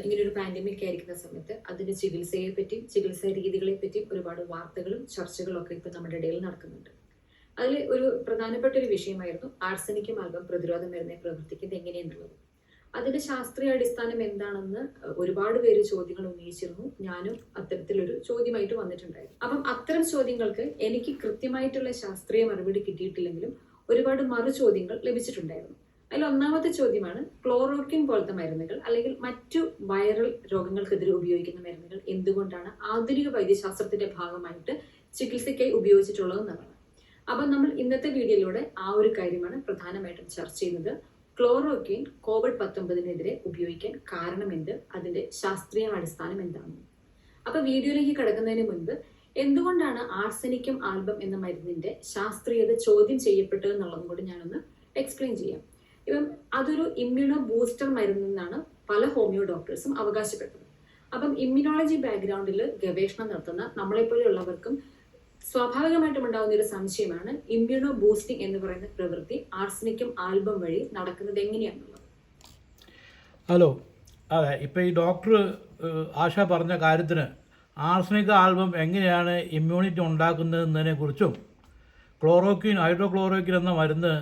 ഇങ്ങനൊരു പാൻഡമിക് ആയിരിക്കുന്ന സമയത്ത് അതിന്റെ ചികിത്സയെ പറ്റിയും ചികിത്സാ രീതികളെ പറ്റിയും ഒരുപാട് വാർത്തകളും ചർച്ചകളും ഒക്കെ ഇപ്പൊ നമ്മുടെ ഇടയിൽ നടക്കുന്നുണ്ട്. അതിൽ ഒരു പ്രധാനപ്പെട്ട ഒരു വിഷയമായിരുന്നു ആർസനിക് ആൽബം പ്രതിരോധ മരുന്നായി പ്രവർത്തിക്കുന്നത് എങ്ങനെയെന്നുള്ളത്. അതിന്റെ ശാസ്ത്രീയ അടിസ്ഥാനം എന്താണെന്ന് ഒരുപാട് പേര് ചോദ്യങ്ങൾ ഉന്നയിച്ചിരുന്നു. ഞാനും അത്തരത്തിലൊരു ചോദ്യമായിട്ട് വന്നിട്ടുണ്ടായിരുന്നു. അപ്പം അത്തരം ചോദ്യങ്ങൾക്ക് എനിക്ക് കൃത്യമായിട്ടുള്ള ശാസ്ത്രീയ മറുപടി കിട്ടിയിട്ടില്ലെങ്കിലും ഒരുപാട് മറു ചോദ്യങ്ങൾ ലഭിച്ചിട്ടുണ്ടായിരുന്നു. അതിൽ ഒന്നാമത്തെ ചോദ്യമാണ്, ക്ലോറോക്വിൻ പോലത്തെ മരുന്നുകൾ അല്ലെങ്കിൽ മറ്റു വൈറൽ രോഗങ്ങൾക്കെതിരെ ഉപയോഗിക്കുന്ന മരുന്നുകൾ എന്തുകൊണ്ടാണ് ആധുനിക വൈദ്യശാസ്ത്രത്തിന്റെ ഭാഗമായിട്ട് ചികിത്സയ്ക്കായി ഉപയോഗിച്ചിട്ടുള്ളതെന്നാണ്. അപ്പം നമ്മൾ ഇന്നത്തെ വീഡിയോയിലൂടെ ആ ഒരു കാര്യമാണ് പ്രധാനമായിട്ടും ചർച്ച ചെയ്യുന്നത്. ക്ലോറോക്വിൻ COVID-19 ഉപയോഗിക്കാൻ കാരണം എന്ത്, അതിന്റെ ശാസ്ത്രീയ അടിസ്ഥാനം എന്താണെന്ന്. അപ്പൊ വീഡിയോയിലേക്ക് കിടക്കുന്നതിന് മുൻപ് എന്തുകൊണ്ടാണ് ആർസനിക്കം ആൽബം എന്ന മരുന്നിന്റെ ശാസ്ത്രീയത ചോദ്യം ചെയ്യപ്പെട്ടത് എന്നുള്ളതും കൂടി ഞാനൊന്ന് എക്സ്പ്ലെയിൻ ചെയ്യാം. ഇപ്പം അതൊരു ഇമ്മ്യൂണോ ബൂസ്റ്റർ മരുന്നെന്നാണ് പല ഹോമിയോ ഡോക്ടേഴ്സും അവകാശപ്പെട്ടത്. അപ്പം ഇമ്മ്യൂണോളജി ബാക്ക്ഗ്രൗണ്ടിൽ ഗവേഷണം നടത്തുന്ന നമ്മളെപ്പോലെയുള്ളവർക്കും സ്വാഭാവികമായിട്ടും ഉണ്ടാകുന്ന ഒരു സംശയമാണ് ഇമ്മ്യൂണോ ബൂസ്റ്റിംഗ് എന്ന് പറയുന്ന പ്രവൃത്തി ആർസനിക്കം ആൽബം വഴി നടക്കുന്നത് എങ്ങനെയാണുള്ളത്. ഹലോ, അതെ, ഇപ്പം ഈ ഡോക്ടർ ആശ പറഞ്ഞ കാര്യത്തിന് ആർസനിക് ആൽബം എങ്ങനെയാണ് ഇമ്മ്യൂണിറ്റി ഉണ്ടാക്കുന്നതിനെ കുറിച്ചും ക്ലോറോക്വിൻ ഹൈഡ്രോക്ലോറോക്വിൻ എന്ന മരുന്ന്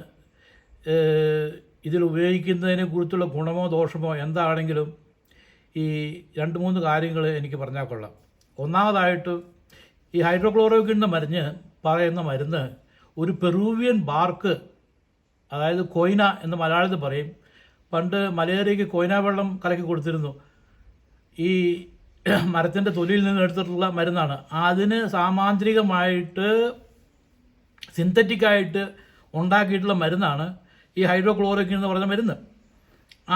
ഇതിൽ ഉപയോഗിക്കുന്നതിനെ കുറിച്ചുള്ള ഗുണമോ ദോഷമോ എന്താണെങ്കിലും ഈ 2-3 കാര്യങ്ങൾ എനിക്ക് പറഞ്ഞാൽ കൊള്ളാം. ഒന്നാമതായിട്ട് ഈ ഹൈഡ്രോക്ലോറോക്വിൻ എന്ന പറയുന്ന മരുന്ന് ഒരു പെറൂവിയൻ ബാർക്ക്, അതായത് കൊയ്ന എന്ന് മലയാളത്തിൽ പറയും. പണ്ട് മലേറിയയ്ക്ക് കൊയ്ന വെള്ളം കലക്കി കൊടുത്തിരുന്നു. ഈ മരത്തിൻ്റെ തൊലിയിൽ നിന്ന് എടുത്തിട്ടുള്ള മരുന്നാണ്. അതിന് സാമാന്ത്രികമായിട്ട് സിന്തറ്റിക്കായിട്ട് ഉണ്ടാക്കിയിട്ടുള്ള മരുന്നാണ് ഈ ഹൈഡ്രോക്ലോറോക്വിൻ എന്ന് പറഞ്ഞ മരുന്ന്.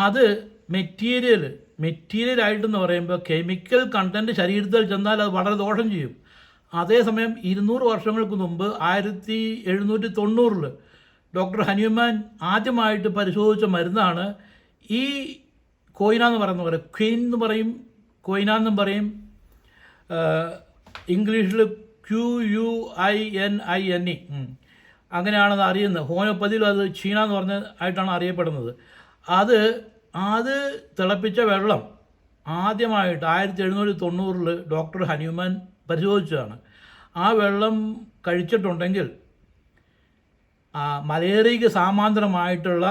അത് മെറ്റീരിയലായിട്ടെന്ന് പറയുമ്പോൾ കെമിക്കൽ കണ്ടൻറ്റ് ശരീരത്തിൽ ചെന്നാൽ അത് വളരെ ദോഷം ചെയ്യും. അതേസമയം 200 വർഷങ്ങൾക്ക് മുമ്പ് 1790 ഡോക്ടർ ഹനുമാൻ ആദ്യമായിട്ട് പരിശോധിച്ച മരുന്നാണ് ഈ കൊയ്ന എന്ന് പറയുന്ന പോലെ. കൊയ്ന എന്നും പറയും. ഇംഗ്ലീഷിൽ QUININE അങ്ങനെയാണെന്ന് അറിയുന്നത്. ഹോമിയോപ്പതിയിൽ അത് ചീന എന്ന് പറഞ്ഞ ആയിട്ടാണ് അറിയപ്പെടുന്നത്. അത് തിളപ്പിച്ച വെള്ളം ആദ്യമായിട്ട് 1790 ഡോക്ടർ ഹനുമാൻ പരിശോധിച്ചതാണ്. ആ വെള്ളം കഴിച്ചിട്ടുണ്ടെങ്കിൽ മലേറിയയ്ക്ക് സമാന്തരമായിട്ടുള്ള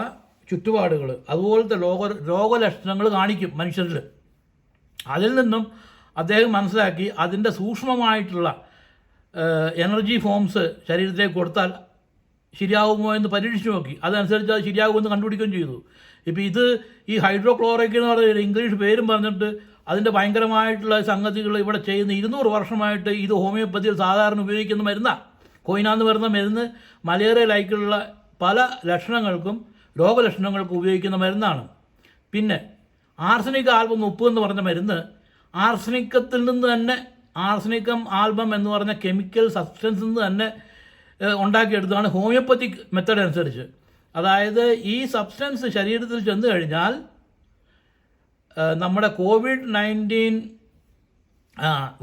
ചുറ്റുപാടുകൾ, അതുപോലത്തെ രോഗലക്ഷണങ്ങൾ കാണിക്കും മനുഷ്യരിൽ. അതിൽ നിന്നും അദ്ദേഹം മനസ്സിലാക്കി അതിൻ്റെ സൂക്ഷ്മമായിട്ടുള്ള എനർജി ഫോംസ് ശരീരത്തേക്ക് കൊടുത്താൽ ശരിയാകുമോ എന്ന് പരീക്ഷിച്ച് നോക്കി. അതനുസരിച്ച് അത് ശരിയാകുമെന്ന് കണ്ടുപിടിക്കുകയും ചെയ്തു. ഇപ്പോൾ ഈ ഹൈഡ്രോക്ലോറോക്വിൻ എന്ന് പറയുന്ന ഇംഗ്ലീഷ് പേരും പറഞ്ഞിട്ട് അതിൻ്റെ ഭയങ്കരമായിട്ടുള്ള സംഗതികൾ ഇവിടെ ചെയ്യുന്ന 200 വർഷമായിട്ട് ഇത് ഹോമിയോപ്പതിയിൽ സാധാരണ ഉപയോഗിക്കുന്ന മരുന്നാണ്. കൊയ്ന എന്ന് പറയുന്ന മരുന്ന് മലേറിയയിലേക്കുള്ള പല ലക്ഷണങ്ങൾക്കും രോഗലക്ഷണങ്ങൾക്കും ഉപയോഗിക്കുന്ന മരുന്നാണ്. പിന്നെ ആർസനിക് ആൽബം 30 എന്ന് പറഞ്ഞ മരുന്ന് ആർസനിക്കത്തിൽ നിന്ന് തന്നെ, ആർസനിക്കം ആൽബം എന്ന് പറഞ്ഞ കെമിക്കൽ സബ്സ്റ്റൻസിൽ നിന്ന് തന്നെ ഉണ്ടാക്കിയെടുത്തതാണ് ഹോമിയോപ്പത്തിക് മെത്തേഡ് അനുസരിച്ച്. അതായത് ഈ സബ്സ്റ്റൻസ് ശരീരത്തിൽ ചെന്ന് കഴിഞ്ഞാൽ നമ്മുടെ COVID-19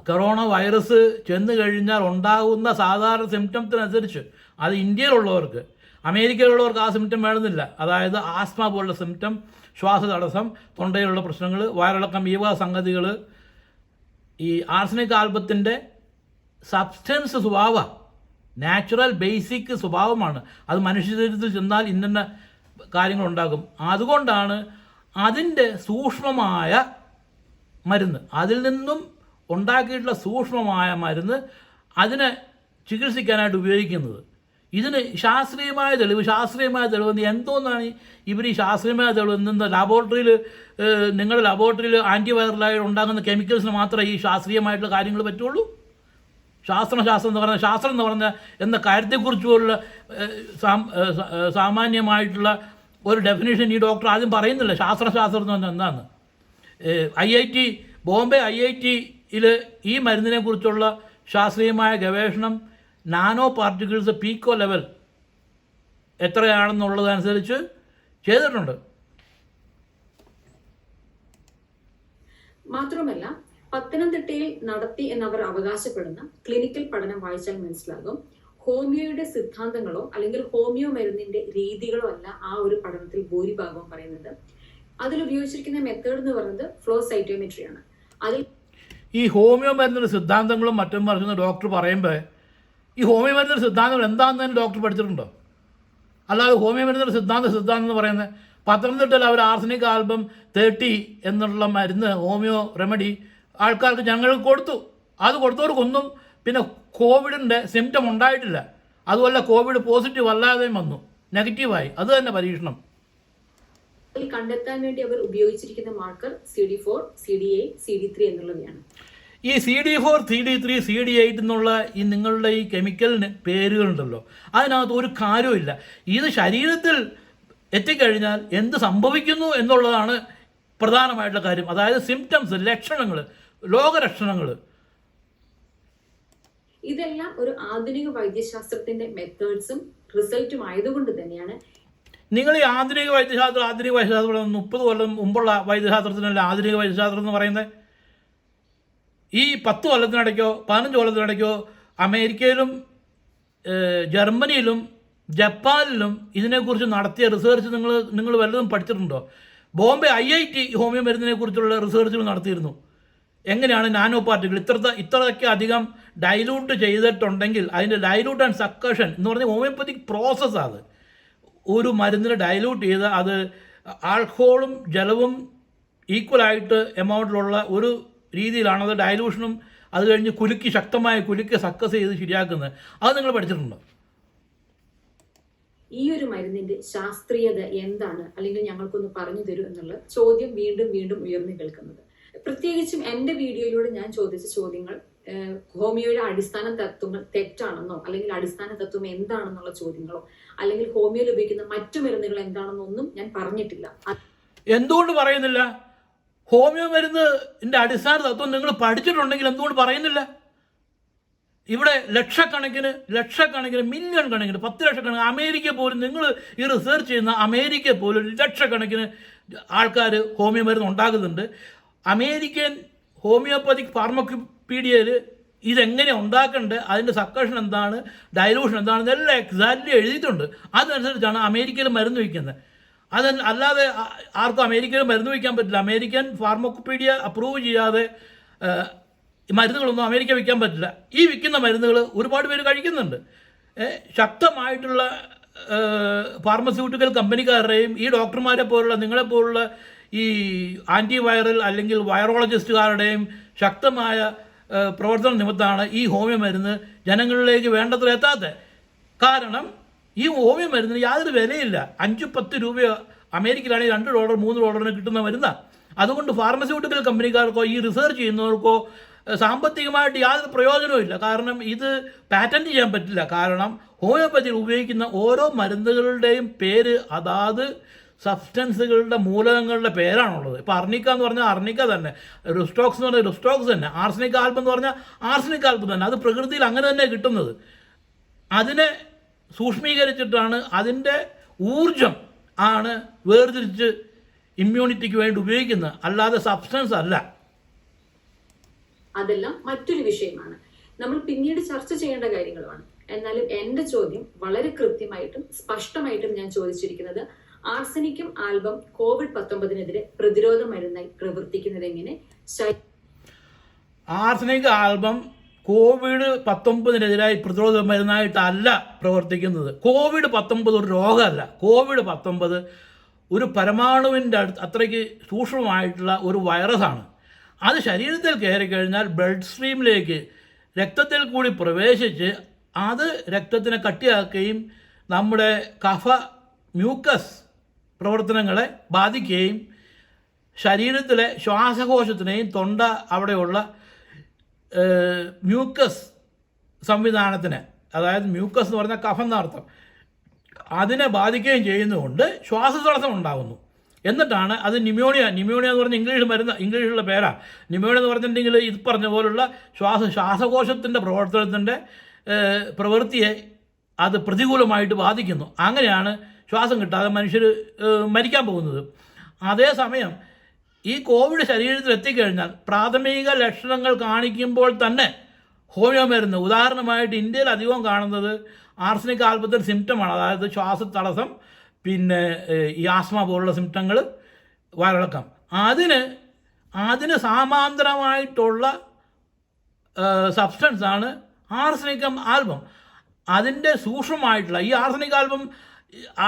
കൊറോണ വൈറസ് ചെന്ന് കഴിഞ്ഞാൽ ഉണ്ടാകുന്ന സാധാരണ സിംറ്റംസിനനുസരിച്ച്, അത് ഇന്ത്യയിലുള്ളവർക്ക്, അമേരിക്കയിലുള്ളവർക്ക് ആ സിംറ്റം വേണമെന്നില്ല. അതായത് ആസ്മ പോലുള്ള സിംറ്റം, ശ്വാസതടസ്സം, തൊണ്ടയിലുള്ള പ്രശ്നങ്ങൾ, വയറിളക്കം, ഈ സംഗതികൾ ഈ ആർസനിക് ആൽബത്തിൻ്റെ സബ്സ്റ്റൻസ് സ്വഭാവം, നാച്ചുറൽ ബേസിക് സ്വഭാവമാണ്. അത് മനുഷ്യ ശരീരത്തിൽ ചെന്നാൽ ഇന്ന കാര്യങ്ങളുണ്ടാകും. അതുകൊണ്ടാണ് അതിൻ്റെ സൂക്ഷ്മമായ മരുന്ന്, അതിൽ നിന്നും ഉണ്ടാക്കിയിട്ടുള്ള സൂക്ഷ്മമായ മരുന്ന് അതിനെ ചികിത്സിക്കാനായിട്ട് ഉപയോഗിക്കുന്നത്. ഇതിന് ശാസ്ത്രീയമായ തെളിവ് എന്തോന്നാണ് ഇവർ ഈ ശാസ്ത്രീയമായ തെളിവ് നിന്ന് ലാബോറട്ടറിയിൽ, നിങ്ങളുടെ ലാബോറട്ടറിയിൽ ആൻറ്റിവൈറലായി ഉണ്ടാകുന്ന കെമിക്കൽസിന് മാത്രമേ ഈ ശാസ്ത്രീയമായിട്ടുള്ള കാര്യങ്ങൾ പറ്റുള്ളൂ. ശാസ്ത്രം എന്ന് പറഞ്ഞ എന്ന കാര്യത്തെക്കുറിച്ച് പോലുള്ള സാമാന്യമായിട്ടുള്ള ഒരു ഡെഫിനേഷൻ ഈ ഡോക്ടർ ആദ്യം പറയുന്നില്ല. ശാസ്ത്രം എന്ന് പറഞ്ഞാൽ എന്താണ്? ബോംബെ IITയിൽ ഈ മരുന്നിനെ കുറിച്ചുള്ള ശാസ്ത്രീയമായ ഗവേഷണം നാനോ പാർട്ടിക്കിൾസ് പീക്കോ ലെവൽ എത്രയാണെന്നുള്ളതനുസരിച്ച് ചെയ്തിട്ടുണ്ട്. മാത്രമല്ല പത്തനംതിട്ടയിൽ നടത്തി എന്നവർ അവകാശപ്പെടുന്ന ക്ലിനിക്കൽ പഠനം വായിച്ചാൽ മനസ്സിലാകും, ഹോമിയോയുടെ സിദ്ധാന്തങ്ങളോ അല്ലെങ്കിൽ ഹോമിയോ മരുന്നിന്റെ രീതികളോ അല്ല ആ ഒരു പഠനത്തിൽ ഭൂരിഭാഗവും പറയുന്നത്. അതിൽ ഉപയോഗിച്ചിരിക്കുന്ന മെത്തേഡ് എന്ന് പറയുന്നത് ഫ്ലോ സൈറ്റോമെട്രിയാണ്. അതിൽ ഈ ഹോമിയോ മരുന്നിൻ്റെ സിദ്ധാന്തങ്ങളും മറ്റും പറയുന്ന ഡോക്ടർ പറയുമ്പോൾ ഈ ഹോമിയോ മരുന്നിൻ്റെ സിദ്ധാന്തങ്ങൾ എന്താണെന്ന് തന്നെ ഡോക്ടർ പഠിച്ചിട്ടുണ്ടോ? അല്ലാതെ ഹോമിയോ മരുന്നിൻ്റെ സിദ്ധാന്തം എന്ന് പറയുന്നത് പത്തനംതിട്ടയിൽ അവർ ആർസനിക് ആൽബം 30 എന്നുള്ള മരുന്ന് ഹോമിയോ റെമഡി ആൾക്കാർക്ക് ഞങ്ങൾക്ക് കൊടുത്തു. അത് കൊടുത്തവർക്കൊന്നും പിന്നെ കോവിഡിൻ്റെ സിംറ്റം ഉണ്ടായിട്ടില്ല. അതുമല്ല കോവിഡ് പോസിറ്റീവ് അല്ലാതെയും വന്നു, നെഗറ്റീവായി. അത് തന്നെ പരീക്ഷണം. കണ്ടെത്താൻ വേണ്ടി അവർ ഉപയോഗിച്ചിരിക്കുന്ന മാർക്കർ CD4, CD8, CD3 എന്നുള്ളവയാണ്. ഈ CD4, CD3, CD8 എന്നുള്ള ഈ നിങ്ങളുടെ ഈ കെമിക്കലിന് പേരുകളുണ്ടല്ലോ, അതിനകത്ത് ഒരു കാര്യമില്ല. ഇത് ശരീരത്തിൽ എത്തിക്കഴിഞ്ഞാൽ എന്ത് സംഭവിക്കുന്നു എന്നുള്ളതാണ് പ്രധാനമായിട്ടുള്ള കാര്യം. അതായത് സിംറ്റംസ്, ലക്ഷണങ്ങൾ, രോഗലക്ഷണങ്ങൾ. ഇതെല്ലാം ഒരു ആധുനിക വൈദ്യശാസ്ത്രത്തിന്റെ മെത്തേഡ്സും റിസൾട്ടും ആയതുകൊണ്ട് തന്നെയാണ് നിങ്ങൾ ഈ ആധുനിക വൈദ്യശാസ്ത്രം 30 കൊല്ലം മുമ്പുള്ള വൈദ്യശാസ്ത്രത്തിനല്ല ആധുനിക വൈദ്യശാസ്ത്രം എന്ന് പറയുന്നത്. ഈ 10 കൊല്ലത്തിനിടയ്ക്കോ 15 കൊല്ലത്തിനിടയ്ക്കോ അമേരിക്കയിലും ജർമ്മനിയിലും ജപ്പാനിലും ഇതിനെക്കുറിച്ച് നടത്തിയ റിസർച്ച് നിങ്ങൾ വല്ലതും പഠിച്ചിട്ടുണ്ടോ? ബോംബെ IIT ഹോമിയോ മരുന്നിനെ കുറിച്ചുള്ള റിസർച്ചുകൾ നടത്തിയിരുന്നു. എങ്ങനെയാണ് നാനോ പാർട്ടിക്കിൾ ഇത്രയൊക്കെ അധികം ഡൈലൂട്ട് ചെയ്തിട്ടുണ്ടെങ്കിൽ അതിൻ്റെ ഡൈലൂട്ട് ആൻഡ് സക്കഷൻ എന്ന് പറഞ്ഞാൽ ഹോമിയോപ്പതിക് പ്രോസസ്സാണ്. ഒരു മരുന്നിന് ഡൈലൂട്ട് ചെയ്ത് അത് ആൽക്കഹോളും ജലവും ഈക്വലായിട്ട് എമൗണ്ടിലുള്ള ഒരു രീതിയിലാണത് ഡൈലൂഷനും അത് കഴിഞ്ഞ് ശക്തമായ കുലുക്കി സക്കസ് ചെയ്ത് ശരിയാക്കുന്നത്. അത് നിങ്ങൾ പഠിച്ചിട്ടുണ്ടോ? ഈ ഒരു മരുന്നിന്റെ ശാസ്ത്രീയത എന്താണ്, അല്ലെങ്കിൽ ഞങ്ങൾക്കൊന്ന് പറഞ്ഞു തരൂ എന്നുള്ള ചോദ്യം വീണ്ടും വീണ്ടും ഉയർന്നു കേൾക്കുന്നത്. പ്രത്യേകിച്ചും എൻ്റെ വീഡിയോയിലൂടെ ഞാൻ ചോദിച്ച ചോദ്യങ്ങൾ ഹോമിയോയുടെ അടിസ്ഥാന തത്വങ്ങൾ തെറ്റാണെന്നോ അല്ലെങ്കിൽ അടിസ്ഥാന തത്വം എന്താണെന്നുള്ള ചോദ്യങ്ങളോ അല്ലെങ്കിൽ ഹോമിയോയിൽ ഉപയോഗിക്കുന്ന മറ്റു മരുന്നുകൾ എന്താണെന്നൊന്നും ഞാൻ പറഞ്ഞിട്ടില്ല. എന്തുകൊണ്ട് പറയുന്നില്ല? ഹോമിയോ മരുന്നിൻ്റെ അടിസ്ഥാന തത്വം നിങ്ങൾ പഠിച്ചിട്ടുണ്ടെങ്കിൽ എന്തുകൊണ്ട് പറയുന്നില്ല? ഇവിടെ ലക്ഷക്കണക്കിന് മില്യൺ കണക്കിന് 10 ലക്ഷക്കണക്കിന് അമേരിക്ക പോലും നിങ്ങൾ ഈ റിസർച്ച് ചെയ്യുന്ന അമേരിക്ക പോലും ലക്ഷക്കണക്കിന് ആൾക്കാർ ഹോമിയോ മരുന്ന് ഉണ്ടാക്കുന്നുണ്ട്. അമേരിക്കൻ ഹോമിയോപ്പതിക് ഫാർമക്കോപീഡിയയിൽ ഇതെങ്ങനെ ഉണ്ടാക്കേണ്ടത്, അതിൻ്റെ സക്കഷൻ എന്താണ്, ഡൈലൂഷൻ എന്താണെന്ന് എല്ലാം എക്സാക്ട്ലി എഴുതിയിട്ടുണ്ട്. അതനുസരിച്ചാണ് അമേരിക്കയിൽ മരുന്ന് വയ്ക്കുന്നത്. അല്ലാതെ ആർക്കും അമേരിക്കയിൽ മരുന്ന് വയ്ക്കാൻ പറ്റില്ല. അമേരിക്കൻ ഫാർമക്കോപീഡിയ അപ്രൂവ് ചെയ്യാതെ മരുന്നുകളൊന്നും അമേരിക്ക വിൽക്കാൻ പറ്റില്ല. ഈ വിൽക്കുന്ന മരുന്നുകൾ ഒരുപാട് പേര് കഴിക്കുന്നുണ്ട്. ശക്തമായിട്ടുള്ള ഫാർമസ്യൂട്ടിക്കൽ കമ്പനിക്കാരുടെയും ഈ ഡോക്ടർമാരെ പോലുള്ള നിങ്ങളെപ്പോലുള്ള ഈ ആൻറ്റിവൈറൽ അല്ലെങ്കിൽ വൈറോളജിസ്റ്റുകാരുടെയും ശക്തമായ പ്രവർത്തന നിമിത്തമാണ് ഈ ഹോമിയോ മരുന്ന് ജനങ്ങളിലേക്ക് വേണ്ടത്ര എത്താത്തത്. കാരണം ഈ ഹോമിയോ മരുന്നിന് യാതൊരു വിലയില്ല. 5-10 രൂപ അമേരിക്കയിലാണെങ്കിൽ $2, $3 കിട്ടുന്ന മരുന്നാണ്. അതുകൊണ്ട് ഫാർമസ്യൂട്ടിക്കൽ കമ്പനിക്കാർക്കോ ഈ റിസർച്ച് ചെയ്യുന്നവർക്കോ സാമ്പത്തികമായിട്ട് യാതൊരു പ്രയോജനവും ഇല്ല. കാരണം ഇത് പാറ്റൻറ്റ് ചെയ്യാൻ പറ്റില്ല. കാരണം ഹോമിയോപ്പതിയിൽ ഉപയോഗിക്കുന്ന ഓരോ മരുന്നുകളുടെയും പേര് അതാത് സബ്സ്റ്റൻസുകളുടെ മൂലകങ്ങളുടെ പേരാണുള്ളത്. ഇപ്പോൾ അർണിക്ക എന്ന് പറഞ്ഞാൽ അർണിക്ക തന്നെ, റുസ്റ്റോക്സ് എന്ന് പറഞ്ഞാൽ റുസ്റ്റോക്സ് തന്നെ, ആർസനിക് ആൽബം എന്ന് പറഞ്ഞാൽ ആർസനിക് ആൽബം തന്നെ. അത് പ്രകൃതിയിൽ അങ്ങനെ തന്നെ കിട്ടുന്നത്. അതിനെ സൂക്ഷ്മീകരിച്ചിട്ടാണ് അതിൻ്റെ ഊർജം ആണ് വേർതിരിച്ച് ഇമ്മ്യൂണിറ്റിക്ക് വേണ്ടി ഉപയോഗിക്കുന്നത്, അല്ലാതെ സബ്സ്റ്റൻസ് അല്ല. അതെല്ലാം മറ്റൊരു വിഷയമാണ്, നമ്മൾ പിന്നീട് ചർച്ച ചെയ്യേണ്ട കാര്യങ്ങളുമാണ്. എന്നാലും എൻ്റെ ചോദ്യം വളരെ കൃത്യമായിട്ടും സ്പഷ്ടമായിട്ടും ഞാൻ ചോദിച്ചിരിക്കുന്നത്, ആർസനിക്കും ആൽബം COVID-19 പ്രതിരോധ മരുന്നായി പ്രവർത്തിക്കുന്നത് എങ്ങനെ? ആർസനിക് ആൽബം COVID-19 പ്രതിരോധ മരുന്നായിട്ടല്ല പ്രവർത്തിക്കുന്നത്. COVID-19 ഒരു രോഗമല്ല. COVID-19 ഒരു പരമാണുവിൻ്റെ അത്രയ്ക്ക് സൂക്ഷ്മമായിട്ടുള്ള ഒരു വൈറസാണ്. അത് ശരീരത്തിൽ കയറി കഴിഞ്ഞാൽ ബ്ലഡ് സ്ട്രീമിലേക്ക് രക്തത്തിൽ കൂടി പ്രവേശിച്ച് അത് രക്തത്തിനെ കട്ടിയാക്കുകയും നമ്മുടെ മ്യൂക്കസ് പ്രവർത്തനങ്ങളെ ബാധിക്കുകയും ശരീരത്തിലെ ശ്വാസകോശത്തിനെയും തൊണ്ട അവിടെയുള്ള മ്യൂക്കസ് സംവിധാനത്തിന്, അതായത് മ്യൂക്കസ് എന്ന് പറഞ്ഞാൽ കഫം എന്നർത്ഥം, അതിനെ ബാധിക്കുകയും ചെയ്യുന്നതുകൊണ്ട് ശ്വാസതടസ്സം ഉണ്ടാകുന്നു. എന്നിട്ടാണ് അത് ന്യൂമോണിയ എന്ന് പറഞ്ഞാൽ ഇംഗ്ലീഷിലുള്ള പേരാണ്. ന്യൂമോണിയ എന്ന് പറഞ്ഞിട്ടുണ്ടെങ്കിൽ ഇത് പറഞ്ഞ പോലുള്ള ശ്വാസകോശത്തിൻ്റെ പ്രവൃത്തിയെ അത് പ്രതികൂലമായിട്ട് ബാധിക്കുന്നു. അങ്ങനെയാണ് ശ്വാസം കിട്ടാതെ മനുഷ്യർ മരിക്കാൻ പോകുന്നത്. അതേസമയം ഈ കോവിഡ് ശരീരത്തിൽ എത്തിക്കഴിഞ്ഞാൽ പ്രാഥമിക ലക്ഷണങ്ങൾ കാണിക്കുമ്പോൾ തന്നെ ഹോമിയോ മരുന്ന്, ഉദാഹരണമായിട്ട് ഇന്ത്യയിൽ അധികം കാണുന്നത് ആർസനിക് ആൽബത്തിൻ്റെ സിംറ്റമാണ്. അതായത് ശ്വാസതടസ്സം, പിന്നെ ഈ ആസ്മ പോലുള്ള സിംറ്റങ്ങൾ, വയറിളക്കം. അതിന് സമാന്തരമായിട്ടുള്ള സബ്സ്റ്റൻസ് ആണ് ആർസനിക്കം ആൽബം. അതിൻ്റെ സൂക്ഷ്മമായിട്ടുള്ള ഈ ആർസനിക് ആൽബം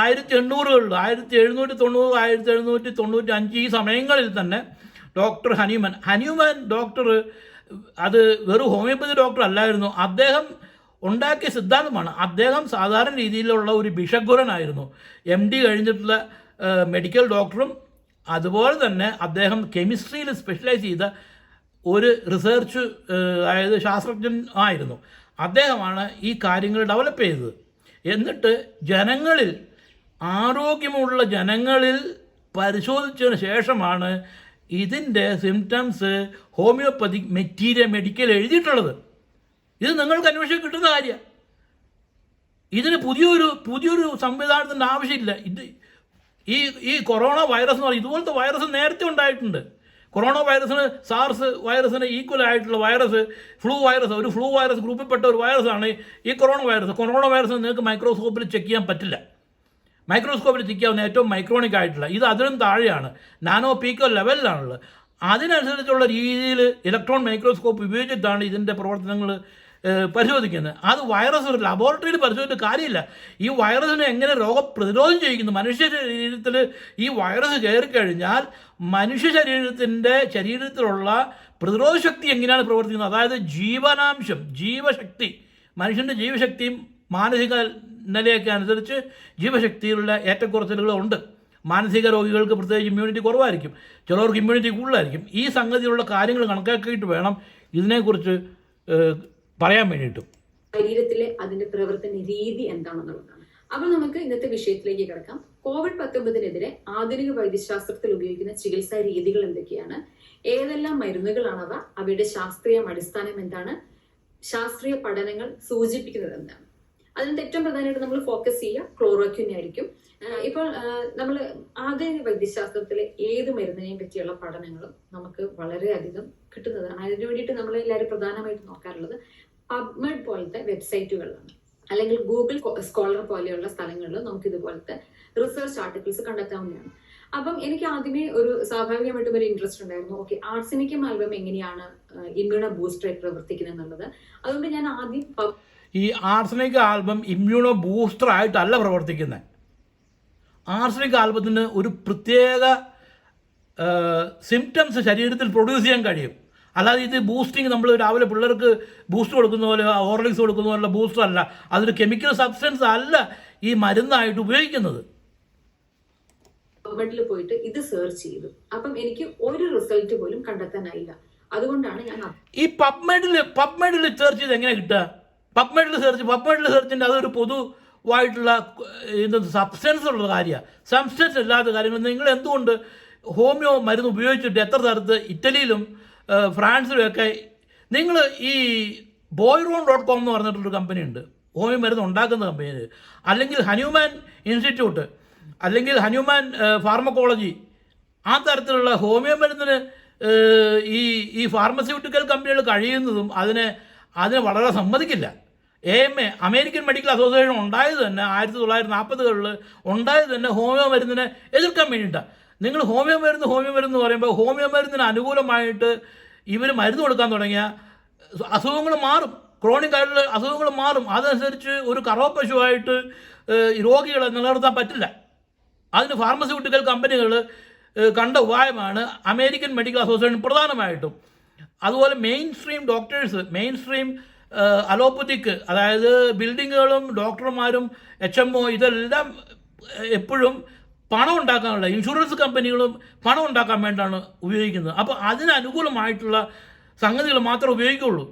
1890 1790 1795 ഈ സമയങ്ങളിൽ തന്നെ ഡോക്ടർ ഹന്യൂമാൻ ഡോക്ടർ അത് വെറും ഹോമിയോപ്പതി ഡോക്ടർ അല്ലായിരുന്നു. അദ്ദേഹം ഉണ്ടാക്കിയ സിദ്ധാന്തമാണ്. അദ്ദേഹം സാധാരണ രീതിയിലുള്ള ഒരു ബിഷഗുരനായിരുന്നു. MD കഴിഞ്ഞിട്ടുള്ള മെഡിക്കൽ ഡോക്ടറും അതുപോലെ തന്നെ അദ്ദേഹം കെമിസ്ട്രിയിൽ സ്പെഷ്യലൈസ് ചെയ്ത ഒരു റിസർച്ച് അതായത് ശാസ്ത്രജ്ഞൻ ആയിരുന്നു. അദ്ദേഹമാണ് ഈ കാര്യങ്ങൾ ഡെവലപ്പ് ചെയ്തത്. എന്നിട്ട് ആരോഗ്യമുള്ള ജനങ്ങളിൽ പരിശോധിച്ചതിന് ശേഷമാണ് ഇതിൻ്റെ സിംറ്റംസ് ഹോമിയോപ്പതിക് മെഡിക്കൽ എഴുതിയിട്ടുള്ളത്. ഇത് നിങ്ങൾക്ക് അന്വേഷിച്ച് കിട്ടുന്ന കാര്യമാണ്. ഇതിന് പുതിയൊരു സംവിധാനത്തിൻ്റെ ആവശ്യമില്ല. ഈ കൊറോണ വൈറസ് എന്ന് പറയുന്നത് ഇതുപോലത്തെ വൈറസ് നേരത്തെ ഉണ്ടായിട്ടുണ്ട്. കൊറോണ വൈറസിന് സാർസ് വൈറസിന് ഈക്വൽ ആയിട്ടുള്ള വൈറസ് ഫ്ലൂ വൈറസ് ഗ്രൂപ്പിൽപ്പെട്ട ഒരു വൈറസാണ് ഈ കൊറോണ വൈറസ് നിങ്ങൾക്ക് മൈക്രോസ്കോപ്പിൽ ചെക്ക് ചെയ്യാൻ പറ്റില്ല. മൈക്രോസ്കോപ്പിൽ ചെക്ക് ചെയ്യാവുന്ന ഏറ്റവും മൈക്രോണിക് ആയിട്ടുള്ള ഇത് അതിനും താഴെയാണ്, നാനോ പീക്കോ ലെവലിലാണുള്ളത്. അതിനനുസരിച്ചുള്ള രീതിയിൽ ഇലക്ട്രോൺ മൈക്രോസ്കോപ്പ് ഉപയോഗിച്ചിട്ടാണ് ഇതിൻ്റെ പ്രവർത്തനങ്ങൾ പരിശോധിക്കുന്നത്. അത് വൈറസ് ഒരു ലബോറട്ടറിയിൽ പരിശോധിച്ചിട്ട് കാര്യമില്ല. ഈ വൈറസിനെ എങ്ങനെ രോഗപ്രതിരോധം ചെയ്യിക്കുന്നു, മനുഷ്യ ശരീരത്തിൽ ഈ വൈറസ് കയറിക്കഴിഞ്ഞാൽ മനുഷ്യ ശരീരത്തിലുള്ള പ്രതിരോധ ശക്തി എങ്ങനെയാണ് പ്രവർത്തിക്കുന്നത്, അതായത് ജീവശക്തി, മനുഷ്യൻ്റെ ജീവശക്തിയും മാനസിക നിലയൊക്കെ അനുസരിച്ച് ജീവശക്തിയിലുള്ള ഏറ്റക്കുറച്ചിലുകളുണ്ട്. മാനസിക രോഗികൾക്ക് പ്രത്യേകിച്ച് ഇമ്മ്യൂണിറ്റി കുറവായിരിക്കും, ചിലർക്ക് ഇമ്മ്യൂണിറ്റി കൂടുതലായിരിക്കും. ഈ സംഗതിയുള്ള കാര്യങ്ങൾ കണക്കാക്കിയിട്ട് വേണം ഇതിനെക്കുറിച്ച് പറയാൻ വേണ്ടിയിട്ടും. ശരീരത്തിലെ അതിന്റെ പ്രവർത്തന രീതി എന്താണെന്നുള്ളതാണ്. അപ്പോൾ നമുക്ക് ഇന്നത്തെ വിഷയത്തിലേക്ക് കിടക്കാം. COVID-19 ആധുനിക വൈദ്യശാസ്ത്രത്തിൽ ഉപയോഗിക്കുന്ന ചികിത്സാ രീതികൾ എന്തൊക്കെയാണ്, ഏതെല്ലാം മരുന്നുകളാണവ, അവയുടെ ശാസ്ത്രീയ അടിസ്ഥാനം എന്താണ്, ശാസ്ത്രീയ പഠനങ്ങൾ സൂചിപ്പിക്കുന്നത് എന്താണ്. അതിനകത്ത് ഏറ്റവും പ്രധാനമായിട്ട് നമ്മൾ ഫോക്കസ് ചെയ്യുക ക്ലോറോക്വിൻ ആയിരിക്കും. ഇപ്പോൾ നമ്മൾ ആധുനിക വൈദ്യശാസ്ത്രത്തിലെ ഏത് മരുന്നിനെയും പറ്റിയുള്ള പഠനങ്ങളും നമുക്ക് വളരെയധികം കിട്ടുന്നതാണ്. അതിനു വേണ്ടിയിട്ട് നമ്മൾ എല്ലാവരും പ്രധാനമായിട്ട് നോക്കാറുള്ളത് PubMed പോലത്തെ വെബ്സൈറ്റുകളിലാണ്, അല്ലെങ്കിൽ ഗൂഗിൾ സ്കോളർ പോലെയുള്ള സ്ഥലങ്ങളിൽ നമുക്ക് ഇതുപോലത്തെ റിസർച്ച് ആർട്ടിക്കിൾസ് കണ്ടെത്താവുന്നതാണ്. അപ്പം എനിക്ക് ആദ്യമേ സ്വാഭാവികമായിട്ടും ഒരു ഇൻട്രസ്റ്റ് ഉണ്ടായിരുന്നു. ഓക്കെ, ആർസനിക്കം ആൽബം എങ്ങനെയാണ് ഇമ്മ്യൂണോ ബൂസ്റ്ററായി പ്രവർത്തിക്കുന്നത് എന്നുള്ളത്. അതുകൊണ്ട് ഞാൻ ആദ്യം ഈ ആർസനിക് ആൽബം ഇമ്മ്യൂണോ ബൂസ്റ്റർ ആയിട്ടല്ല പ്രവർത്തിക്കുന്നത്. ആർസനിക് ആൽബത്തിന് ഒരു പ്രത്യേക സിംറ്റംസ് ശരീരത്തിൽ പ്രൊഡ്യൂസ് ചെയ്യാൻ കഴിയും. അല്ലാതെ ഇത് ബൂസ്റ്റിങ് നമ്മൾ രാവിലെ പിള്ളേർക്ക് ബൂസ്റ്റ് കൊടുക്കുന്ന പോലെ ഹോർലിക്സ് കൊടുക്കുന്ന പോലെ ബൂസ്റ്റർ അല്ല. അതൊരു കെമിക്കൽ സബ്സ്റ്റൻസ് അല്ല ഈ മരുന്നായിട്ട് ഉപയോഗിക്കുന്നത്. PubMedൽ പോയിട്ട് ഇത് സെർച്ച് ചെയ്തു. അപ്പം എനിക്ക് ഒരു റിസൾട്ട് പോലും കണ്ടെത്താനായില്ല. അതുകൊണ്ടാണ് ഞാൻ ഈ PubMedൽ സെർച്ച് ചെയ്ത് എങ്ങനെ കിട്ടുക? PubMedൽ സെർച്ചിൻ്റെ അതൊരു പൊതുവായിട്ടുള്ള സബ്സ്റ്റൻസ് ഉള്ള കാര്യമാണ്. സബ്സ്റ്റൻസ് ഇല്ലാത്ത കാര്യങ്ങൾ നിങ്ങൾ എന്തുകൊണ്ട് ഹോമിയോ മരുന്ന് ഉപയോഗിച്ചിട്ട് എത്ര സ്ഥലത്ത് ഇറ്റലിയിലും ഫ്രാൻസിലുമൊക്കെ നിങ്ങൾ ഈ boyron.com എന്ന് പറഞ്ഞിട്ടുള്ളൊരു കമ്പനിയുണ്ട്, ഹോമിയോ മരുന്ന് ഉണ്ടാക്കുന്ന കമ്പനി, അല്ലെങ്കിൽ ഹന്യൂമാൻ ഇൻസ്റ്റിറ്റ്യൂട്ട്, അല്ലെങ്കിൽ ഹന്യൂമാൻ ഫാർമക്കോളജി, ആ തരത്തിലുള്ള ഹോമിയോ മരുന്നിന് ഈ ഫാർമസ്യൂട്ടിക്കൽ കമ്പനികൾ കഴിയുന്നതും അതിനെ വളരെ സമ്മതിക്കില്ല. AMA അമേരിക്കൻ മെഡിക്കൽ അസോസിയേഷൻ ഉണ്ടായത് തന്നെ 1940-കളിൽ ഉണ്ടായത് തന്നെ ഹോമിയോ മരുന്നിനെ എതിർക്കാൻ വേണ്ടിയിട്ടാണ്. നിങ്ങൾ ഹോമിയോ മരുന്ന് പറയുമ്പോൾ ഹോമിയോ മരുന്നിന് അനുകൂലമായിട്ട് ഇവർ മരുന്ന് കൊടുക്കാൻ തുടങ്ങിയാൽ അസുഖങ്ങൾ മാറും, ക്രോണിക് ആയിട്ടുള്ള അസുഖങ്ങൾ മാറും. അതനുസരിച്ച് ഒരു കറവപ്പശുവായിട്ട് രോഗികളെ നിലനിർത്താൻ പറ്റില്ല. അതിന് ഫാർമസ്യൂട്ടിക്കൽ കമ്പനികൾ കണ്ട ഉപായമാണ് അമേരിക്കൻ മെഡിക്കൽ അസോസിയേഷൻ പ്രധാനമായിട്ടും. അതുപോലെ മെയിൻ സ്ട്രീം അലോപ്പത്തിക്ക്, അതായത് ബിൽഡിങ്ങുകളും ഡോക്ടർമാരും HMO ഇതെല്ലാം എപ്പോഴും പണം ഉണ്ടാക്കാനുള്ള ഇൻഷുറൻസ് കമ്പനികളും പണം ഉണ്ടാക്കാൻ വേണ്ടിയാണ് ഉപയോഗിക്കുന്നത്. അപ്പോൾ അതിന് അനുകൂലമായിട്ടുള്ള സംഗതികൾ മാത്രമേ ഉപയോഗിക്കുകയുള്ളൂ.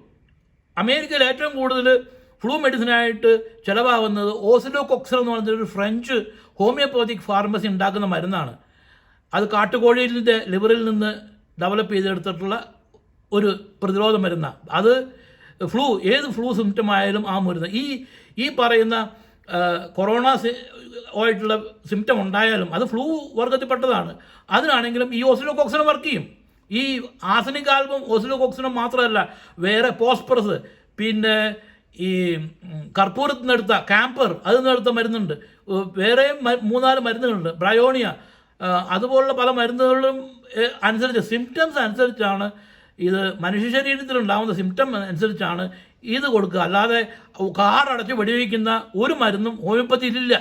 അമേരിക്കയിൽ ഏറ്റവും കൂടുതൽ ഫ്ലൂ മെഡിസിനായിട്ട് ചിലവാകുന്നത് ഓസിലോകോക്സൽ എന്ന് പറഞ്ഞൊരു ഫ്രഞ്ച് ഹോമിയോപ്പതിക് ഫാർമസി ഉണ്ടാക്കുന്ന മരുന്നാണ്. അത് കാട്ടുകോഴിയുടെ ലിവറിൽ നിന്ന് ഡെവലപ്പ് ചെയ്തെടുത്തിട്ടുള്ള ഒരു പ്രതിരോധ മരുന്നാണ്. അത് ഏത് ഫ്ലൂ സിംറ്റം ആയാലും ആ മരുന്ന് ഈ പറയുന്ന കൊറോണ ആയിട്ടുള്ള സിംറ്റം ഉണ്ടായാലും അത് ഫ്ലൂ വർഗത്തിൽപ്പെട്ടതാണ്. അതിനാണെങ്കിലും ഈ ഓസിലോകോക്സിനും വർക്ക് ചെയ്യും. ഈ ആർസനിക് ആൽബം ഓസിലോകോക്സിനും മാത്രമല്ല, വേറെ പോസ്പറസ്, പിന്നെ ഈ കർപ്പൂരത്തിൽ നിന്നെടുത്ത ക്യാമ്പർ, അതിൽ നിന്നെടുത്ത മരുന്നുണ്ട്. വേറെയും 3-4 മരുന്നുകളുണ്ട്. ബ്രയോണിയ, അതുപോലുള്ള പല മരുന്നുകളിലും അനുസരിച്ച് സിംറ്റംസ് അനുസരിച്ചാണ് ഇത് മനുഷ്യ ശരീരത്തിലുണ്ടാകുന്ന സിംറ്റം അനുസരിച്ചാണ് ഇത് കൊടുക്കുക. അല്ലാതെ കാറടച്ച് വെടിവെക്കുന്ന ഒരു മരുന്നും ഹോമിയോപ്പതിയിലില്ല.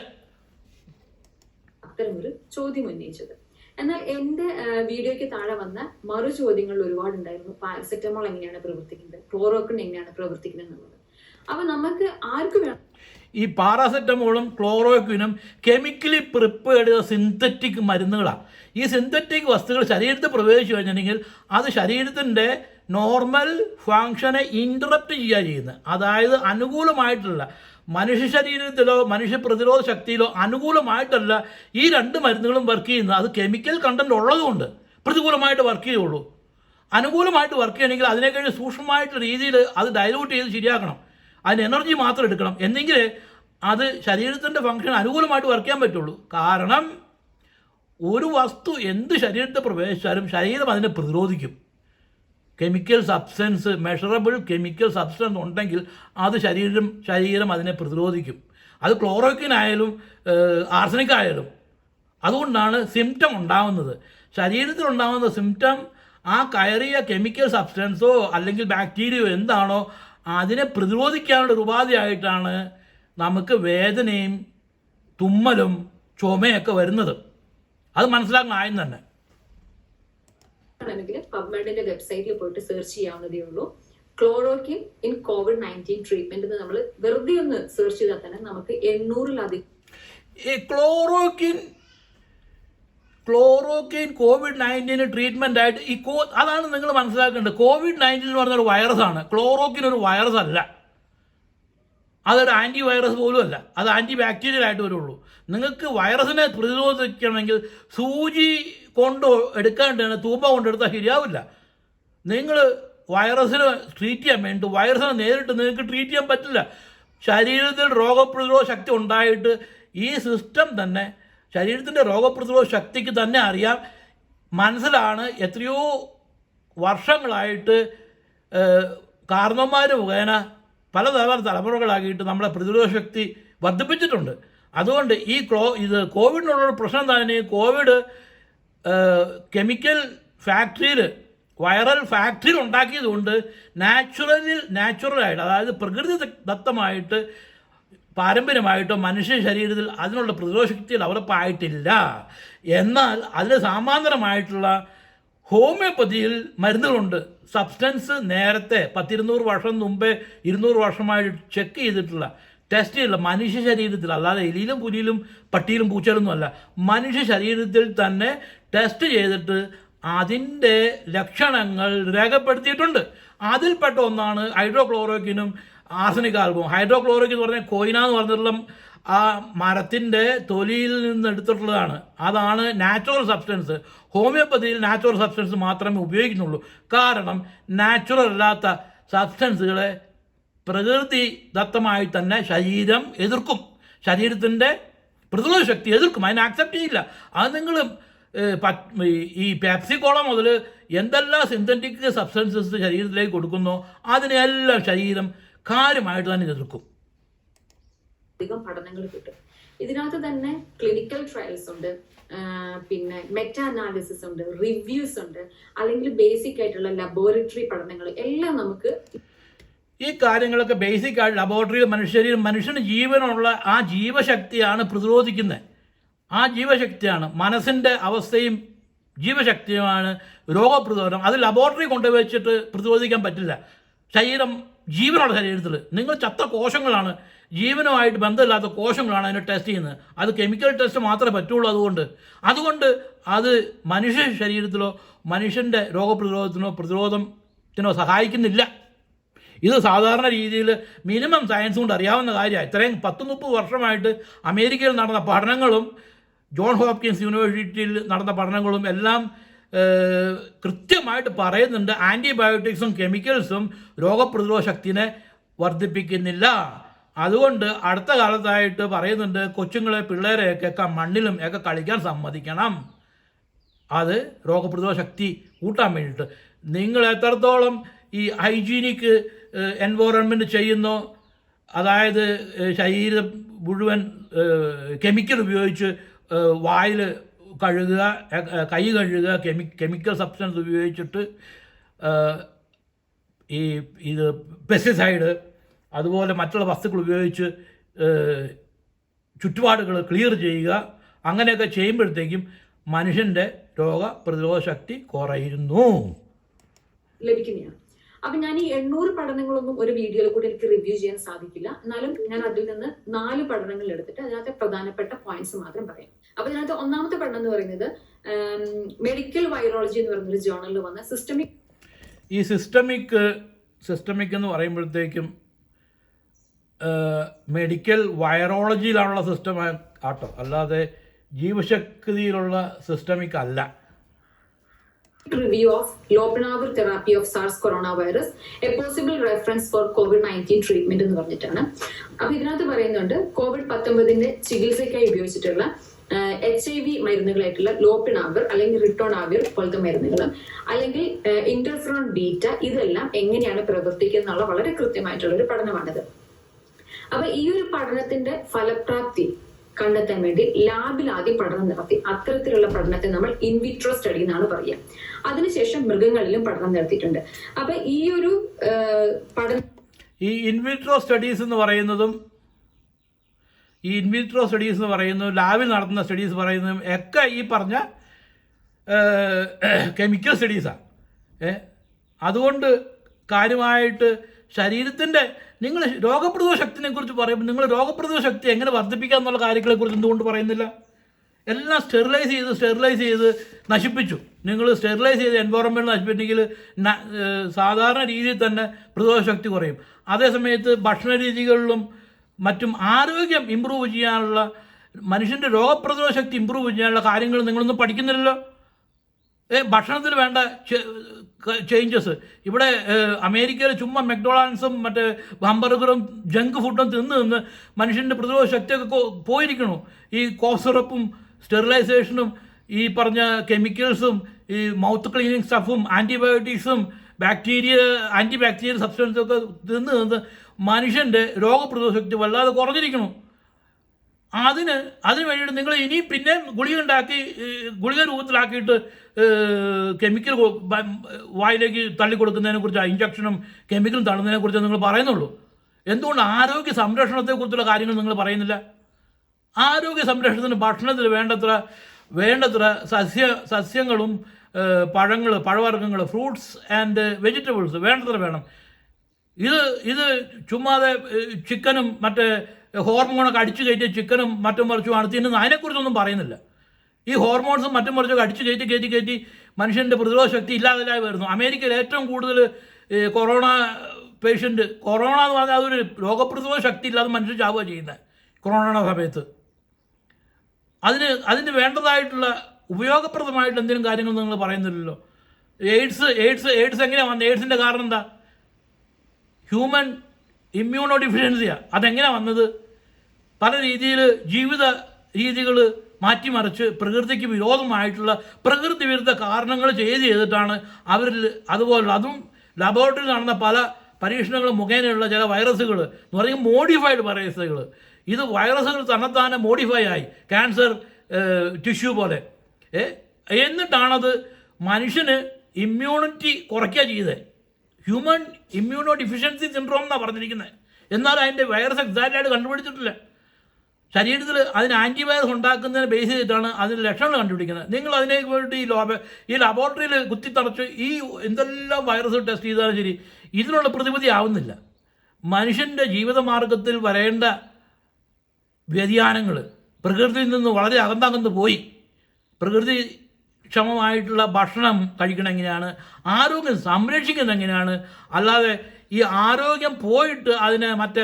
അത്തരമൊരു ചോദ്യം ഉന്നയിച്ചത്. എന്നാൽ എന്റെ വീഡിയോയ്ക്ക് താഴെ വന്ന മറു ചോദ്യങ്ങൾ ഒരുപാടുണ്ടായിരുന്നു. പാരസെറ്റമോൾ എങ്ങനെയാണ് പ്രവർത്തിക്കുന്നത്, ക്ലോറോക്വിൻ എങ്ങനെയാണ് പ്രവർത്തിക്കുന്നത് എന്നുള്ളത്. അപ്പൊ നമുക്ക് ആർക്ക് വേണം ഈ പാരാസെറ്റമോളും ക്ലോറോക്വിനും കെമിക്കലി പ്രിപ്പയർഡ് ചെയ്ത സിന്തറ്റിക് മരുന്നുകളാണ്. ഈ സിന്തറ്റിക് വസ്തുക്കൾ ശരീരത്തിൽ പ്രവേശിച്ചു കഴിഞ്ഞിട്ടുണ്ടെങ്കിൽ അത് ശരീരത്തിൻ്റെ നോർമൽ ഫങ്ഷനെ ഇൻറ്ററപ്റ്റ് ചെയ്യുക ചെയ്യുന്നത്. അതായത് അനുകൂലമായിട്ടുള്ള മനുഷ്യ ശരീരത്തിലോ മനുഷ്യ പ്രതിരോധ ശക്തിയിലോ അനുകൂലമായിട്ടല്ല ഈ രണ്ട് മരുന്നുകളും വർക്ക് ചെയ്യുന്നത്. അത് കെമിക്കൽ കണ്ടന്റ് ഉള്ളതുകൊണ്ട് പ്രതികൂലമായിട്ട് വർക്ക് ചെയ്യുള്ളൂ. അനുകൂലമായിട്ട് വർക്ക് ചെയ്യണമെങ്കിൽ അതിനേക്കാൾ സൂക്ഷ്മമായിട്ടുള്ള രീതിയിൽ അത് ഡൈലൂട്ട് ചെയ്ത് ശരിയാക്കണം. അതിന് എനർജി മാത്രം എടുക്കണം. എന്നെങ്കിൽ അത് ശരീരത്തിൻ്റെ ഫങ്ഷൻ അനുകൂലമായിട്ട് വർക്ക് ചെയ്യാൻ പറ്റുള്ളൂ. കാരണം ഒരു വസ്തു എന്ത് ശരീരത്തിൽ പ്രവേശിച്ചാലും ശരീരം അതിനെ പ്രതിരോധിക്കും. Chemical substance, measurable chemical substance ഉണ്ടെങ്കിൽ അത് ശരീരം അതിനെ പ്രതിരോധിക്കും. അത് ക്ലോറോക്വിൻ ആയാലും ആർസനിക് ആയാലും. അതുകൊണ്ടാണ് സിംറ്റം ഉണ്ടാകുന്നത്. ശരീരത്തിലുണ്ടാകുന്ന സിംറ്റം ആ കയറിയ കെമിക്കൽ സബ്സ്റ്റൻസോ അല്ലെങ്കിൽ ബാക്ടീരിയയോ എന്താണോ അതിനെ പ്രതിരോധിക്കാനുള്ള ഒരു ഉപാധിയായിട്ടാണ് നമുക്ക് വേദനയും തുമ്മലും ചുമയൊക്കെ വരുന്നത്. അത് മനസ്സിലാക്കണം ആദ്യം തന്നെ. പബ്മെഡിന്റെ വെബ്സൈറ്റിൽ പോയിട്ട് സെർച്ച് ചെയ്യാവുന്നതേ ഉള്ളൂ. ക്ലോറോക്വിൻ ഇൻ COVID-19 ട്രീറ്റ്മെന്റ് എന്ന് നമ്മൾ വെറുതെ ഒന്ന് സെർച്ച് ചെയ്താൽ തന്നെ നമുക്ക് 800-ലധികം ഈ ക്ലോറോക്വിൻ COVID-19 ട്രീറ്റ്മെൻ്റ് ആയിട്ട് അതാണ് നിങ്ങൾ മനസ്സിലാക്കേണ്ടത്. COVID-19 എന്ന് പറഞ്ഞൊരു വൈറസാണ്. ക്ലോറോക്വിൻ ഒരു വൈറസ് അല്ല. അതൊരു ആൻറ്റി വൈറസ് പോലും അല്ല. അത് ആൻറ്റി ബാക്ടീരിയൽ ആയിട്ട് വരുള്ളൂ. നിങ്ങൾക്ക് വൈറസിനെ പ്രതിരോധിക്കണമെങ്കിൽ സൂചി കൊണ്ട് എടുക്കാണ്ടാണ് തൂമ്പ കൊണ്ടെടുത്താൽ ശരിയാവില്ല. നിങ്ങൾ വൈറസിനെ ട്രീറ്റ് ചെയ്യാൻ വേണ്ടി വൈറസിനെ നേരിട്ട് നിങ്ങൾക്ക് ട്രീറ്റ് ചെയ്യാൻ പറ്റില്ല. ശരീരത്തിൽ രോഗപ്രതിരോധ ശക്തി ഉണ്ടായിട്ട് ഈ സിസ്റ്റം തന്നെ ശരീരത്തിൻ്റെ രോഗപ്രതിരോധ ശക്തിക്ക് തന്നെ അറിയാം. മനസ്സിലാണ് എത്രയോ വർഷങ്ങളായിട്ട് കാരണവന്മാർ മുഖേന പലതവണ തലമുറകളാക്കിയിട്ട് നമ്മളെ പ്രതിരോധ ശക്തി വർദ്ധിപ്പിച്ചിട്ടുണ്ട്. അതുകൊണ്ട് ഇത് കോവിഡിനുള്ളൊരു പ്രശ്നം തന്നെ കോവിഡ് കെമിക്കൽ ഫാക്ടറിയിൽ വൈറൽ ഫാക്ടറിയിൽ ഉണ്ടാക്കിയതുകൊണ്ട് നാച്ചുറലായിട്ട് അതായത് പ്രകൃതി ദത്തമായിട്ട് പാരമ്പര്യമായിട്ടോ മനുഷ്യ ശരീരത്തിൽ അതിനുള്ള പ്രതിരോധ ശക്തി ഡെവലപ്പ് ആയിട്ടില്ല. എന്നാൽ അതിന് സമാന്തരമായിട്ടുള്ള ഹോമിയോപ്പതിയിൽ മരുന്നുകളുണ്ട്. സബ്സ്റ്റൻസ് നേരത്തെ 100-200 വർഷം മുമ്പേ 200 വർഷമായിട്ട് ചെക്ക് ചെയ്തിട്ടുള്ള ടെസ്റ്റ് ചെയ്തിട്ടുള്ള മനുഷ്യ ശരീരത്തിൽ, അല്ലാതെ എലിയിലും പുലിയിലും പട്ടിയിലും പൂച്ചയിലൊന്നും അല്ല, മനുഷ്യ ശരീരത്തിൽ തന്നെ ടെസ്റ്റ് ചെയ്തിട്ട് അതിൻ്റെ ലക്ഷണങ്ങൾ രേഖപ്പെടുത്തിയിട്ടുണ്ട്. അതിൽപ്പെട്ട ഒന്നാണ് ഹൈഡ്രോക്ലോറോക്വിനും ആർസനിക് ആൽബവും. ഹൈഡ്രോക്ലോറോക്വിൻ എന്ന് പറഞ്ഞാൽ കൊയിന എന്ന് പറഞ്ഞിട്ടുള്ള ആ മരത്തിൻ്റെ തൊലിയിൽ നിന്ന് എടുത്തിട്ടുള്ളതാണ്. അതാണ് നാച്ചുറൽ സബ്സ്റ്റൻസ്. ഹോമിയോപ്പതിയിൽ നാച്ചുറൽ സബ്സ്റ്റൻസ് മാത്രമേ ഉപയോഗിക്കുന്നുള്ളൂ. കാരണം നാച്ചുറൽ അല്ലാത്ത സബ്സ്റ്റൻസുകളെ പ്രകൃതി ദത്തമായി തന്നെ ശരീരം എതിർക്കും. ശരീരത്തിൻ്റെ പ്രതിരോധ ശക്തി എതിർക്കും. അതിനെ ആക്സെപ്റ്റ് ചെയ്യില്ല. അത് നിങ്ങൾ ഈ പെപ്സിക്കോള മുതൽ എന്തെല്ലാം സിന്തറ്റിക് സബ്സ്റ്റൻസസ് ശരീരത്തിലേക്ക് കൊടുക്കുന്നോ അതിനെല്ലാം ശരീരം കാര്യമായിട്ട് തന്നെ എതിർക്കും. അധികം പഠനങ്ങൾ കിട്ടും. ഇതിനകത്ത് തന്നെ ക്ലിനിക്കൽ ട്രയൽസ് ഉണ്ട്, പിന്നെ മെറ്റാ അനാലിസിസ് ഉണ്ട്, റിവ്യൂസ് ഉണ്ട്, അല്ലെങ്കിൽ ബേസിക് ആയിട്ടുള്ള ലബോറട്ടറി പഠനങ്ങൾ എല്ലാം നമുക്ക് ഈ കാര്യങ്ങളൊക്കെ ബേസിക് ആയിട്ട് ലബോറട്ടറിയിൽ മനുഷ്യന് ജീവനുള്ള ആ ജീവശക്തിയാണ് പ്രതിരോധിക്കുന്നത്. ആ ജീവശക്തിയാണ് മനസ്സിൻ്റെ അവസ്ഥയും ജീവശക്തിയുമാണ് രോഗപ്രതിരോധം. അത് ലബോറട്ടറി കൊണ്ടുവച്ചിട്ട് പ്രതിരോധിക്കാൻ പറ്റില്ല. ശരീരം ജീവനുള്ള ശരീരത്തിൽ നിങ്ങൾ ചത്ത കോശങ്ങളാണ്, ജീവനുമായിട്ട് ബന്ധമില്ലാത്ത കോശങ്ങളാണ് അതിനെ ടെസ്റ്റ് ചെയ്യുന്നത്. അത് കെമിക്കൽ ടെസ്റ്റ് മാത്രമേ പറ്റുള്ളൂ. അതുകൊണ്ട് അത് മനുഷ്യ ശരീരത്തിലോ മനുഷ്യൻ്റെ പ്രതിരോധത്തിനോ സഹായിക്കുന്നില്ല. ഇത് സാധാരണ രീതിയിൽ മിനിമം സയൻസ് കൊണ്ട് അറിയാവുന്ന കാര്യമാണ്. ഇത്രയും 10-30 വർഷമായിട്ട് അമേരിക്കയിൽ നടന്ന പഠനങ്ങളും ജോൺ ഹോപ്കിൻസ് യൂണിവേഴ്സിറ്റിയിൽ നടന്ന പഠനങ്ങളും എല്ലാം കൃത്യമായിട്ട് പറയുന്നുണ്ട്. ആൻറ്റിബയോട്ടിക്സും കെമിക്കൽസും രോഗപ്രതിരോധ ശക്തിനെ വർദ്ധിപ്പിക്കുന്നില്ല. അതുകൊണ്ട് അടുത്ത കാലത്തായിട്ട് പറയുന്നുണ്ട് കൊച്ചുങ്ങളെ പിള്ളേരെയൊക്കെ മണ്ണിലും ഒക്കെ കളിക്കാൻ സമ്മതിക്കണം. അത് രോഗപ്രതിരോധ ശക്തി കൂട്ടാൻ വേണ്ടിയിട്ട് നിങ്ങൾ എത്രത്തോളം ഈ ഹൈജീനിക് എൻവോറൺമെൻറ്റ് ചെയ്യുന്നോ, അതായത് ശരീരം മുഴുവൻ കെമിക്കൽ ഉപയോഗിച്ച് വായിൽ കഴുകുക, കൈ കഴുകുക, കെമിക്കൽ സബ്സ്റ്റൻസ് ഉപയോഗിച്ചിട്ട് ഇത് പെസ്റ്റിസൈഡ് അതുപോലെ മറ്റുള്ള വസ്തുക്കൾ ഉപയോഗിച്ച് ചുറ്റുപാടുകൾ ക്ലിയർ ചെയ്യുക. അങ്ങനെയൊക്കെ ചെയ്യുമ്പോഴത്തേക്കും മനുഷ്യൻ്റെ രോഗപ്രതിരോധ ശക്തി കുറയുന്നു, ലഭിക്കുന്നതാണ്. അപ്പൊ ഞാൻ ഈ 800 പഠനങ്ങളൊന്നും ഒരു വീഡിയോയിൽ കൂടി എനിക്ക് റിവ്യൂ ചെയ്യാൻ സാധിക്കില്ല. എന്നാലും ഞാൻ അതിൽ നിന്ന് 4 പഠനങ്ങൾ എടുത്തിട്ട് അതിനകത്തെ പ്രധാനപ്പെട്ട പോയിന്റ്സ് മാത്രം പറയാം. അപ്പൊ ഇതിനകത്ത് ഒന്നാമത്തെ പഠനം എന്ന് പറയുന്നത് മെഡിക്കൽ വൈറോളജി എന്ന് പറയുന്ന ഒരു ജേർണലിൽ വന്ന സിസ്റ്റമിക് എന്ന് പറയുമ്പോഴത്തേക്കും മെഡിക്കൽ വൈറോളജിയിലുള്ള സിസ്റ്റം ആട്ടോ, അല്ലാതെ ജീവശക്തിയിലുള്ള സിസ്റ്റമിക് അല്ല. review of Lopinavir therapy of SARS coronavirus, a possible reference for COVID-19 treatment എന്ന് പറഞ്ഞിട്ടാണ്. അപ്പൊ ഇതിനകത്ത് പറയുന്നുണ്ട് COVID-19 ചികിത്സയ്ക്കായി ഉപയോഗിച്ചിട്ടുള്ള HIV മരുന്നുകളായിട്ടുള്ള ലോപ്പിനാവിർ അല്ലെങ്കിൽ റിട്ടോണാവിർ പോലത്തെ മരുന്നുകൾ അല്ലെങ്കിൽ ഇന്റർഫെറോൺ ബീറ്റ, ഇതെല്ലാം എങ്ങനെയാണ് പ്രവർത്തിക്കുന്നത് എന്നുള്ള വളരെ കൃത്യമായിട്ടുള്ള ഒരു പഠനമാണിത്. അപ്പൊ ഈ ഒരു പഠനത്തിന്റെ ഫലപ്രാപ്തി കണ്ടെത്താൻ വേണ്ടി ലാബിൽ ആദ്യം പഠനം നടത്തി. അത്തരത്തിലുള്ള പഠനത്തെ നമ്മൾ ഇൻവിട്രോ സ്റ്റഡി എന്നാണ് പറയുക. അതിനുശേഷം മൃഗങ്ങളിലും പഠനം നടത്തിയിട്ടുണ്ട്. അപ്പൊ ഈ ഒരു പഠനം, ഈ ഇൻവിട്രോ സ്റ്റഡീസ് എന്ന് പറയുന്നതും ലാബിൽ നടത്തുന്ന സ്റ്റഡീസ് പറയുന്നതും ഒക്കെ ഈ പറഞ്ഞ കെമിക്കൽ സ്റ്റഡീസാണ്. അതുകൊണ്ട് കാര്യമായിട്ട് ശരീരത്തിൻ്റെ നിങ്ങൾ രോഗപ്രതിരോധ ശക്തിനെ കുറിച്ച് പറയുമ്പോൾ നിങ്ങൾ രോഗപ്രതിരോധ ശക്തി എങ്ങനെ വർദ്ധിപ്പിക്കുക എന്നുള്ള കാര്യങ്ങളെക്കുറിച്ച് എന്തുകൊണ്ട് പറയുന്നില്ല? എല്ലാം സ്റ്റെറിലൈസ് ചെയ്ത് നശിപ്പിച്ചു. നിങ്ങൾ സ്റ്റെറിലൈസ് ചെയ്ത് എൻവയോൺമെൻറ്റ് നശിപ്പിച്ചെങ്കിൽ സാധാരണ രീതിയിൽ തന്നെ പ്രതിരോധ ശക്തി കുറയും. അതേസമയത്ത് ഭക്ഷണ രീതികളിലും മറ്റും ആരോഗ്യം ഇമ്പ്രൂവ് ചെയ്യാനുള്ള, മനുഷ്യൻ്റെ രോഗപ്രതിരോധ ശക്തി ഇമ്പ്രൂവ് ചെയ്യാനുള്ള കാര്യങ്ങൾ നിങ്ങളൊന്നും പഠിക്കുന്നില്ലല്ലോ. ഭക്ഷണത്തിൽ വേണ്ട ചേഞ്ചസ് ഇവിടെ അമേരിക്കയിൽ ചുമ്മാ മെക്ഡൊണാൾഡ്സും മറ്റേ ഹംബർഗറും ജങ്ക് ഫുഡും തിന്ന് മനുഷ്യൻ്റെ പ്രതിരോധ ശക്തിയൊക്കെ പോയിരിക്കണു. ഈ കോഫ് സിറപ്പും സ്റ്റെറിലൈസേഷനും ഈ പറഞ്ഞ കെമിക്കൽസും ഈ മൗത്ത് ക്ലീനിങ് സ്റ്റഫും ആൻറ്റിബയോട്ടിക്സും ആൻറ്റി ബാക്ടീരിയൽ സബ്സ്റ്റൻസൊക്കെ തിന്ന് മനുഷ്യൻ്റെ രോഗപ്രതിരോധ ശക്തി വല്ലാതെ കുറഞ്ഞിരിക്കണം. അതിന് വേണ്ടിയിട്ട് നിങ്ങൾ ഇനി പിന്നെ ഗുളിക രൂപത്തിലാക്കിയിട്ട് കെമിക്കൽ വായിലേക്ക് തള്ളിക്കൊടുക്കുന്നതിനെ കുറിച്ച്, ഇഞ്ചക്ഷനും കെമിക്കലും തള്ളുന്നതിനെ കുറിച്ച് നിങ്ങൾ പറയുന്നുള്ളൂ. എന്തുകൊണ്ട് ആരോഗ്യ സംരക്ഷണത്തെക്കുറിച്ചുള്ള കാര്യങ്ങൾ നിങ്ങൾ പറയുന്നില്ല? ആരോഗ്യ സംരക്ഷണത്തിന് ഭക്ഷണത്തിൽ വേണ്ടത്ര സസ്യങ്ങളും പഴവർഗ്ഗങ്ങൾ, ഫ്രൂട്ട്സ് ആൻഡ് വെജിറ്റബിൾസ് വേണ്ടത്ര വേണം. ഇത് ചുമ്മാതെ ചിക്കനും മറ്റേ ഹോർമോണൊക്കെ അടിച്ചു കയറ്റിയ ചിക്കനും മറ്റും മറിച്ചുമാണ് തിന്നുന്നത്. അതിനെക്കുറിച്ചൊന്നും പറയുന്നില്ല. ഈ ഹോർമോൺസും മറ്റും മറിച്ചൊക്കെ അടിച്ചു കയറ്റി മനുഷ്യൻ്റെ പ്രതിരോധ ശക്തി ഇല്ലാതെല്ലായി വരുന്നു. അമേരിക്കയിൽ ഏറ്റവും കൂടുതൽ കൊറോണ എന്ന് പറഞ്ഞാൽ അതൊരു രോഗപ്രതിരോധ ശക്തി ഇല്ലാതെ മനുഷ്യൻ ചാവുക ചെയ്യുന്നത് കൊറോണയുടെ സമയത്ത്. അതിന് വേണ്ടതായിട്ടുള്ള ഉപയോഗപ്രദമായിട്ട് എന്തെങ്കിലും കാര്യങ്ങൾ നിങ്ങൾ പറയുന്നില്ലല്ലോ. എയ്ഡ്സ് എങ്ങനെയാണ് വന്നത്? എയ്ഡ്സിൻ്റെ കാരണം എന്താ? ഹ്യൂമൻ ഇമ്മ്യൂണോ ഡിഫിഷ്യൻസിയാണ്. അതെങ്ങനെയാണ് വന്നത്? പല രീതിയിൽ ജീവിത രീതികൾ മാറ്റിമറിച്ച് പ്രകൃതിക്ക് വിരോധമായിട്ടുള്ള പ്രകൃതി വിരുദ്ധ കാരണങ്ങൾ ചെയ്തിട്ടാണ് അവരിൽ അതുപോലുള്ള, അതും ലബോറട്ടറിയിൽ നടന്ന പല പരീക്ഷണങ്ങൾ മുഖേനയുള്ള ചില വൈറസുകൾ എന്ന് പറയുമ്പോൾ മോഡിഫൈഡ് വൈറസുകൾ. ഇത് വൈറസുകൾ തന്നെത്താനെ മോഡിഫൈ ആയി ക്യാൻസർ ടിഷ്യൂ പോലെ. എന്നിട്ടാണത് മനുഷ്യന് ഇമ്മ്യൂണിറ്റി കുറയ്ക്കുക ചെയ്തത്. ഹ്യൂമൻ ഇമ്മ്യൂണോ ഡിഫിഷ്യൻസി സിൻഡ്രോം എന്നാണ് പറഞ്ഞിരിക്കുന്നത്. എന്നാൽ അതിൻ്റെ വൈറസ് എക്സാക്റ്റായിട്ട് കണ്ടുപിടിച്ചിട്ടില്ല. ശരീരത്തിൽ അതിന് ആൻറ്റിവൈറസ് ഉണ്ടാക്കുന്നതിന് ബേസ് ചെയ്തിട്ടാണ് അതിന് ലക്ഷണങ്ങൾ കണ്ടുപിടിക്കുന്നത്. നിങ്ങൾ അതിനെ വേണ്ടി ഈ ലബോറട്ടറിയിൽ കുത്തിത്തറച്ച് ഈ എന്തെല്ലാം വൈറസ് ടെസ്റ്റ് ചെയ്താലും ശരി, ഇതിനുള്ള പ്രതിവിധി ആവുന്നില്ല. മനുഷ്യൻ്റെ ജീവിതമാർഗത്തിൽ വരേണ്ട വ്യതിയാനങ്ങൾ പ്രകൃതിയിൽ നിന്ന് വളരെ അകന്നകന്ന് പോയി. പ്രകൃതി ക്ഷമമായിട്ടുള്ള ഭക്ഷണം കഴിക്കണം എങ്ങനെയാണ്, ആരോഗ്യം സംരക്ഷിക്കുന്നത് എങ്ങനെയാണ്, അല്ലാതെ ഈ ആരോഗ്യം പോയിട്ട് അതിനെ മറ്റേ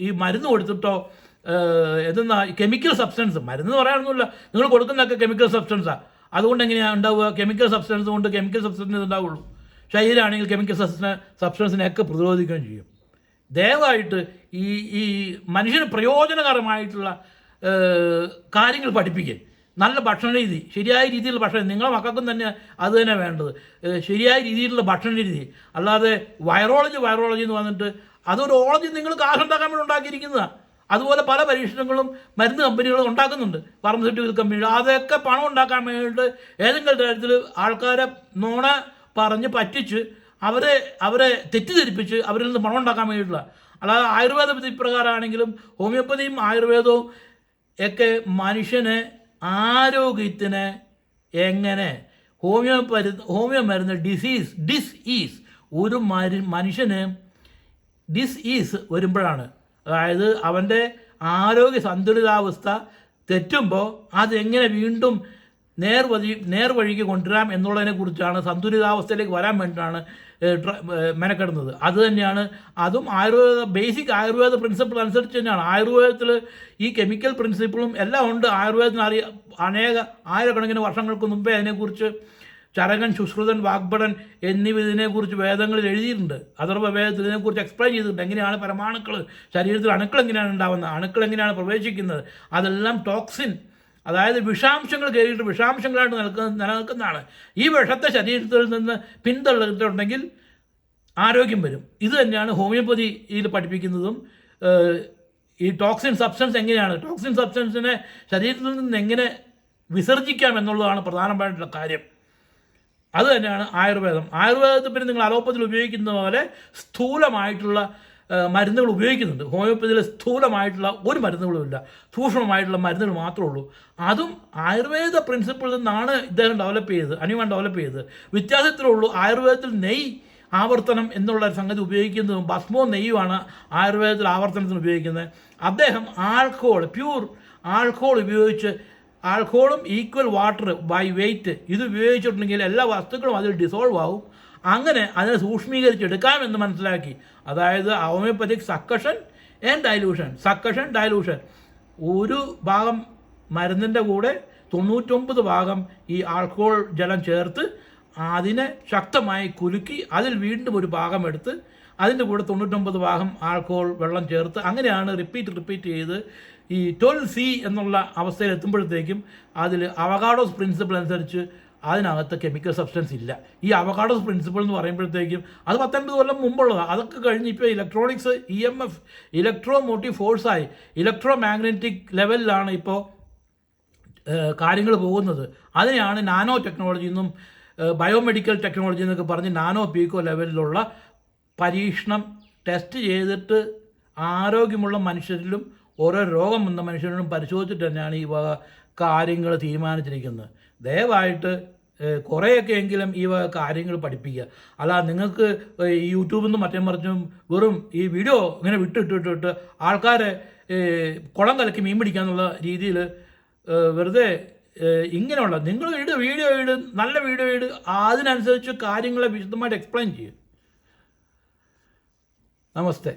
ഈ മരുന്ന് കൊടുത്തിട്ടോ എന്തെന്നാ കെമിക്കൽ സബ്സ്റ്റൻസ്, മരുന്ന് പറയാനൊന്നുമില്ല, നിങ്ങൾ കൊടുക്കുന്നതൊക്കെ കെമിക്കൽ സബ്സ്റ്റൻസാണ്. അതുകൊണ്ട് എങ്ങനെയാണ് ഉണ്ടാവുക? കെമിക്കൽ സബ്സ്റ്റൻസ് കൊണ്ട് കെമിക്കൽ സബ്സ്റ്റൻസ് ഉണ്ടാവുള്ളൂ. ശരീരമാണെങ്കിൽ കെമിക്കൽ സബ്സ്റ്റൻസിനെയൊക്കെ പ്രതിരോധിക്കുകയും ചെയ്യും. ദയവായിട്ട് ഈ മനുഷ്യന് പ്രയോജനകരമായിട്ടുള്ള കാര്യങ്ങൾ പഠിപ്പിക്കുക. നല്ല ഭക്ഷണ രീതി, ശരിയായ രീതിയിലുള്ള ഭക്ഷണം, നിങ്ങളുടെ മക്കൾക്കും തന്നെ അത് തന്നെ വേണ്ടത്. ശരിയായ രീതിയിലുള്ള ഭക്ഷണ രീതി, അല്ലാതെ വൈറോളജി എന്ന് വന്നിട്ട് അതൊരു ഓളജി നിങ്ങൾ കാശുണ്ടാക്കാൻ വേണ്ടി ഉണ്ടാക്കിയിരിക്കുന്നതാണ്. അതുപോലെ പല പരീക്ഷണങ്ങളും മരുന്ന് കമ്പനികളും ഉണ്ടാക്കുന്നുണ്ട്, ഫാർമസ്യൂട്ടിക്കൽ കമ്പനികൾ. അതൊക്കെ പണം ഉണ്ടാക്കാൻ വേണ്ടിയിട്ട് ഏതെങ്കിലും തരത്തിൽ ആൾക്കാരെ നുണ പറഞ്ഞ് പറ്റിച്ച് അവരെ തെറ്റിദ്ധരിപ്പിച്ച് അവരിൽ നിന്ന് പണം ഉണ്ടാക്കാൻ വേണ്ടിയിട്ടുള്ള. അല്ലാതെ ആയുർവേദ വിധിപ്രകാരമാണെങ്കിലും ഹോമിയോപ്പതിയും ആയുർവേദവും ഒക്കെ മനുഷ്യന് ആരോഗ്യത്തിന് എങ്ങനെ ഹോമിയോ മരുന്ന് ഡിസ്ഈസ് ഒരു മനുഷ്യന് ഡിസ്ഈസ് വരുമ്പോഴാണ്, അതായത് അവൻ്റെ ആരോഗ്യ സന്തുലിതാവസ്ഥ തെറ്റുമ്പോൾ അതെങ്ങനെ വീണ്ടും നേർവഴിക്ക് കൊണ്ടുവരാം എന്നുള്ളതിനെ കുറിച്ചാണ്, സന്തുലിതാവസ്ഥയിലേക്ക് വരാൻ വേണ്ടിയിട്ടാണ് മെനക്കെടുന്നത്. അത് തന്നെയാണ് അതും ബേസിക് ആയുർവേദ പ്രിൻസിപ്പിൾ അനുസരിച്ച് തന്നെയാണ്. ആയുർവേദത്തിൽ ഈ കെമിക്കൽ പ്രിൻസിപ്പിളും എല്ലാം ഉണ്ട്. ആയുർവേദത്തിന് ആയിരക്കണക്കിന് വർഷങ്ങൾക്ക് മുമ്പേ അതിനെക്കുറിച്ച് ചരകൻ, സുശ്രുതൻ, വാഗ്ഭടൻ എന്നിവ ഇതിനെക്കുറിച്ച് വേദങ്ങളിൽ എഴുതിയിട്ടുണ്ട്. അഥർവ വേദത്തിൽ ഇതിനെക്കുറിച്ച് എക്സ്പ്ലെയിൻ ചെയ്തിട്ടുണ്ട്. എങ്ങനെയാണ് പരമാണുക്കൾ, ശരീരത്തിൽ അണുക്കൾ എങ്ങനെയാണ് ഉണ്ടാകുന്നത്, അണുക്കൾ എങ്ങനെയാണ് പ്രവേശിക്കുന്നത്, അതെല്ലാം ടോക്സിൻ, അതായത് വിഷാംശങ്ങൾ കയറിയിട്ട് വിഷാംശങ്ങളായിട്ട് നിലനിൽക്കുന്നതാണ്. ഈ വിഷത്തെ ശരീരത്തിൽ നിന്ന് പിന്തള്ളിയിട്ടുണ്ടെങ്കിൽ ആരോഗ്യം വരും. ഇത് തന്നെയാണ് ഹോമിയോപ്പതിയിൽ പഠിപ്പിക്കുന്നതും. ഈ ടോക്സിൻ സബ്സ്റ്റൻസ് എങ്ങനെയാണ്, ടോക്സിൻ സബ്സ്റ്റൻസിനെ ശരീരത്തിൽ നിന്ന് എങ്ങനെ വിസർജിക്കാം എന്നുള്ളതാണ് പ്രധാനമായിട്ടുള്ള കാര്യം. അത് തന്നെയാണ് ആയുർവേദം. ആയുർവേദത്തിൽ പിന്നെ നിങ്ങൾ അലോപ്പതിയിൽ ഉപയോഗിക്കുന്ന പോലെ സ്ഥൂലമായിട്ടുള്ള മരുന്നുകൾ ഉപയോഗിക്കുന്നുണ്ട്. ഹോമിയോപ്പതിയിൽ സ്ഥൂലമായിട്ടുള്ള ഒരു മരുന്നുകളുമില്ല, സൂക്ഷ്മമായിട്ടുള്ള മരുന്നുകൾ മാത്രമേ ഉള്ളൂ. അതും ആയുർവേദ പ്രിൻസിപ്പിളിൽ നിന്നാണ് ഇദ്ദേഹം അനിമാൻ ഡെവലപ്പ് ചെയ്തത്. വ്യത്യാസത്തിലുള്ളൂ, ആയുർവേദത്തിൽ നെയ്യ് ആവർത്തനം എന്നുള്ള സംഗതി ഉപയോഗിക്കുന്നതും ഭസ്മവും നെയ്യുമാണ് ആയുർവേദത്തിൽ ആവർത്തനത്തിന് ഉപയോഗിക്കുന്നത്. അദ്ദേഹം പ്യൂർ ആൽക്കഹോൾ ഉപയോഗിച്ച്, ആൽക്കഹോളും ഈക്വൽ വാട്ടർ ബൈ വെയ്റ്റ് ഇത് ഉപയോഗിച്ചിട്ടുണ്ടെങ്കിൽ എല്ലാ വസ്തുക്കളും അതിൽ ഡിസോൾവ് ആവും. അങ്ങനെ അതിനെ സൂക്ഷ്മീകരിച്ചെടുക്കാമെന്ന് മനസ്സിലാക്കി. അതായത് ഹോമിയോപ്പതിക് സക്കഷൻ ഡൈലൂഷൻ. ഒരു ഭാഗം മരുന്നിൻ്റെ കൂടെ 99 ഭാഗം ഈ ആൽക്കഹോൾ ജലം ചേർത്ത് അതിനെ ശക്തമായി കുലുക്കി അതിൽ വീണ്ടും ഒരു ഭാഗം എടുത്ത് അതിൻ്റെ കൂടെ 99 ഭാഗം ആൽക്കഹോൾ വെള്ളം ചേർത്ത് അങ്ങനെയാണ് റിപ്പീറ്റ് ചെയ്ത് ഈ 12C എന്നുള്ള അവസ്ഥയിൽ എത്തുമ്പോഴത്തേക്കും അതിൽ അവഗാഡോസ് പ്രിൻസിപ്പിൾ അനുസരിച്ച് അതിനകത്ത് കെമിക്കൽ സബ്സ്റ്റൻസ് ഇല്ല. ഈ അവഗാഡോസ് പ്രിൻസിപ്പിൾ എന്ന് പറയുമ്പോഴത്തേക്കും അത് 19 കൊല്ലം മുമ്പുള്ളതാണ്. അതൊക്കെ കഴിഞ്ഞ് ഇപ്പോൾ ഇലക്ട്രോണിക്സ്, EMF, ഇലക്ട്രോ മോട്ടീവ് ഫോഴ്സായി ഇലക്ട്രോ മാഗ്നറ്റിക് ലെവലിലാണ് ഇപ്പോൾ കാര്യങ്ങൾ പോകുന്നത്. അതിനെയാണ് നാനോ ടെക്നോളജി എന്നും ബയോമെഡിക്കൽ ടെക്നോളജി എന്നൊക്കെ പറഞ്ഞ് നാനോ പീക്കോ ലെവലിലുള്ള പരീക്ഷണം ടെസ്റ്റ് ചെയ്തിട്ട് ആരോഗ്യമുള്ള മനുഷ്യരിലും ഓരോ രോഗം വന്ന മനുഷ്യരിലും പരിശോധിച്ചിട്ട് തന്നെയാണ് ഈ വക കാര്യങ്ങൾ തീരുമാനിച്ചിരിക്കുന്നത്. ദയവായിട്ട് കുറേയൊക്കെ എങ്കിലും ഈ വക കാര്യങ്ങൾ പഠിപ്പിക്കുക. അല്ല നിങ്ങൾക്ക് ഈ യൂട്യൂബിൽ നിന്നും മറ്റേ മറിച്ചും വെറും ഈ വീഡിയോ ഇങ്ങനെ വിട്ടിട്ട് ആൾക്കാരെ കുളം കലക്കി മീൻ പിടിക്കാന്നുള്ള രീതിയിൽ വെറുതെ ഇങ്ങനെയുള്ള നിങ്ങൾ വീഡിയോ ഇട്, നല്ല വീഡിയോ ഇട്, അതിനനുസരിച്ച് കാര്യങ്ങളെ വിശദമായിട്ട് എക്സ്പ്ലെയിൻ ചെയ്യും. നമസ്തേ.